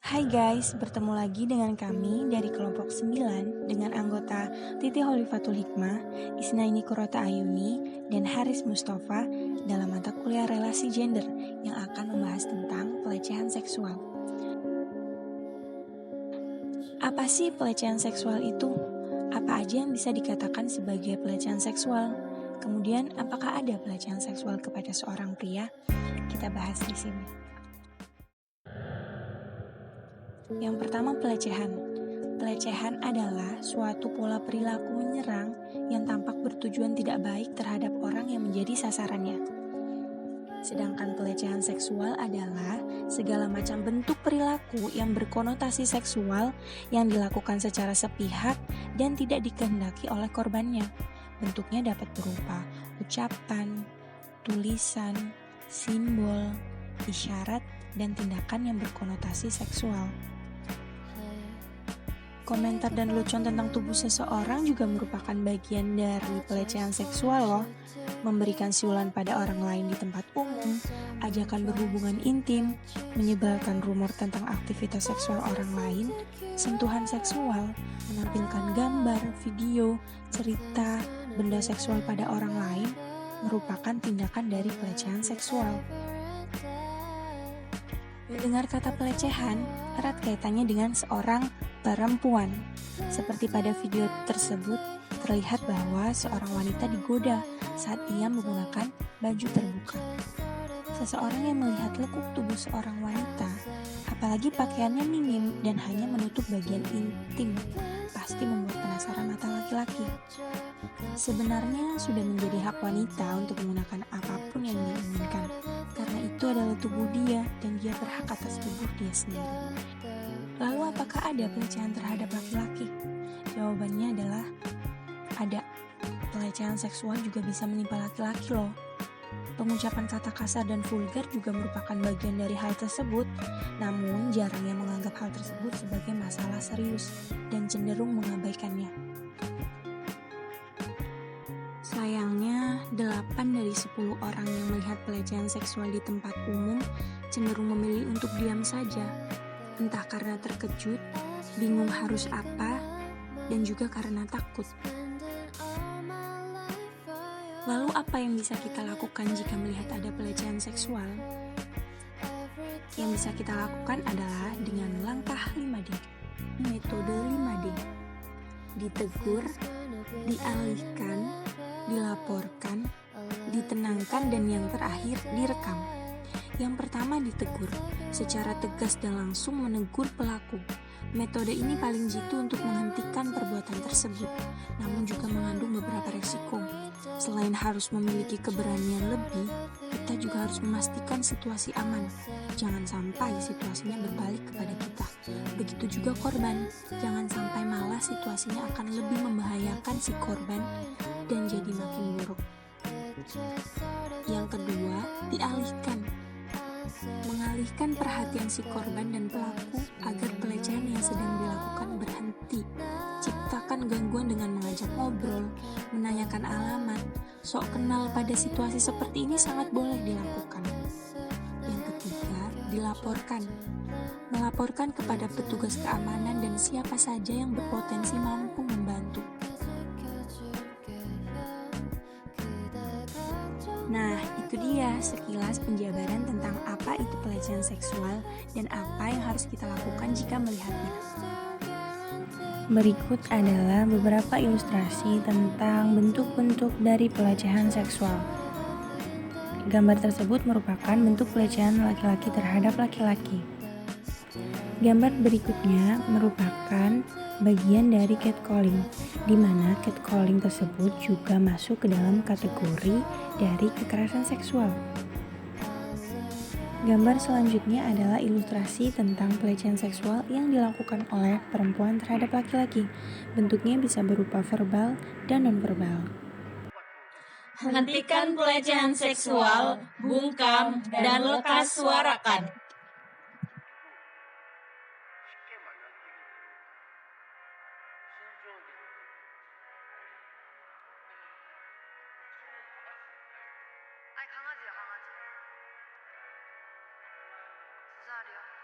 Hai guys, bertemu lagi dengan kami dari kelompok 9 dengan anggota Titi Holifatul Hikmah, Isnaini Kurota Ayuni, dan Haris Mustafa dalam mata kuliah relasi gender yang akan membahas tentang pelecehan seksual. Apa sih pelecehan seksual itu? Apa aja yang bisa dikatakan sebagai pelecehan seksual? Kemudian, apakah ada pelecehan seksual kepada seorang pria? Kita bahas di sini. Yang pertama, pelecehan. Pelecehan adalah suatu pola perilaku menyerang yang tampak bertujuan tidak baik terhadap orang yang menjadi sasarannya. Sedangkan pelecehan seksual adalah segala macam bentuk perilaku yang berkonotasi seksual yang dilakukan secara sepihak dan tidak dikehendaki oleh korbannya. Bentuknya dapat berupa ucapan, tulisan, simbol, isyarat, dan tindakan yang berkonotasi seksual. Komentar dan lelucon tentang tubuh seseorang juga merupakan bagian dari pelecehan seksual loh. Memberikan siulan pada orang lain di tempat umum, ajakan berhubungan intim, menyebarkan rumor tentang aktivitas seksual orang lain, sentuhan seksual, menampilkan gambar, video, cerita, benda seksual pada orang lain, merupakan tindakan dari pelecehan seksual. Mendengar kata pelecehan erat kaitannya dengan seorang perempuan. Seperti pada video tersebut, terlihat bahwa seorang wanita digoda saat ia menggunakan baju terbuka. Seseorang yang melihat lekuk tubuh seorang wanita, apalagi pakaiannya minim dan hanya menutup bagian intim, pasti membuat penasaran mata laki-laki. Sebenarnya sudah menjadi hak wanita untuk menggunakan apapun yang dia inginkan, karena itu adalah tubuh dia dan dia berhak atas tubuh dia sendiri. Lalu apakah ada pelecehan terhadap laki-laki? Jawabannya adalah ada. Pelecehan seksual juga bisa menimpa laki-laki loh. Pengucapan kata kasar dan vulgar juga merupakan bagian dari hal tersebut, namun jarang yang menganggap hal tersebut sebagai masalah serius dan cenderung mengabaikannya. Sayangnya, 8 dari 10 orang yang melihat pelecehan seksual di tempat umum cenderung memilih untuk diam saja, entah karena terkejut, bingung harus apa, dan juga karena takut. Lalu apa yang bisa kita lakukan jika melihat ada pelecehan seksual? Yang bisa kita lakukan adalah dengan langkah 5D. Metode 5D. Ditegur, dialihkan, dilaporkan, ditenangkan, dan yang terakhir direkam. Yang pertama, ditegur. Secara tegas dan langsung menegur pelaku. Metode ini paling jitu untuk menghentikan perbuatan tersebut, namun juga mengandung beberapa resiko. Selain harus memiliki keberanian lebih, kita juga harus memastikan situasi aman. Jangan sampai situasinya berbalik kepada kita. Begitu juga korban, jangan sampai malah situasinya akan lebih membahayakan si korban dan jadi makin buruk. Yang kedua, dialihkan. Mengalihkan perhatian si korban dan pelaku agar pelecehan yang sedang dilakukan berhenti. Ciptakan gangguan dengan mengajak ngobrol, menanyakan alamat, sok kenal pada situasi seperti ini sangat boleh dilakukan. Yang ketiga, dilaporkan. Melaporkan kepada petugas keamanan dan siapa saja yang berpotensi mampu membantu. Nah, itu dia sekilas penjabaran tentang apa itu pelecehan seksual dan apa yang harus kita lakukan jika melihatnya. Berikut adalah beberapa ilustrasi tentang bentuk-bentuk dari pelecehan seksual. Gambar tersebut merupakan bentuk pelecehan laki-laki terhadap laki-laki. Gambar berikutnya merupakan bagian dari catcalling, di mana catcalling tersebut juga masuk ke dalam kategori dari kekerasan seksual. Gambar selanjutnya adalah ilustrasi tentang pelecehan seksual yang dilakukan oleh perempuan terhadap laki-laki. Bentuknya bisa berupa verbal dan non-verbal. Hentikan pelecehan seksual, bungkam, dan lekas suarakan. 아니 강아지야 강아지 2살이야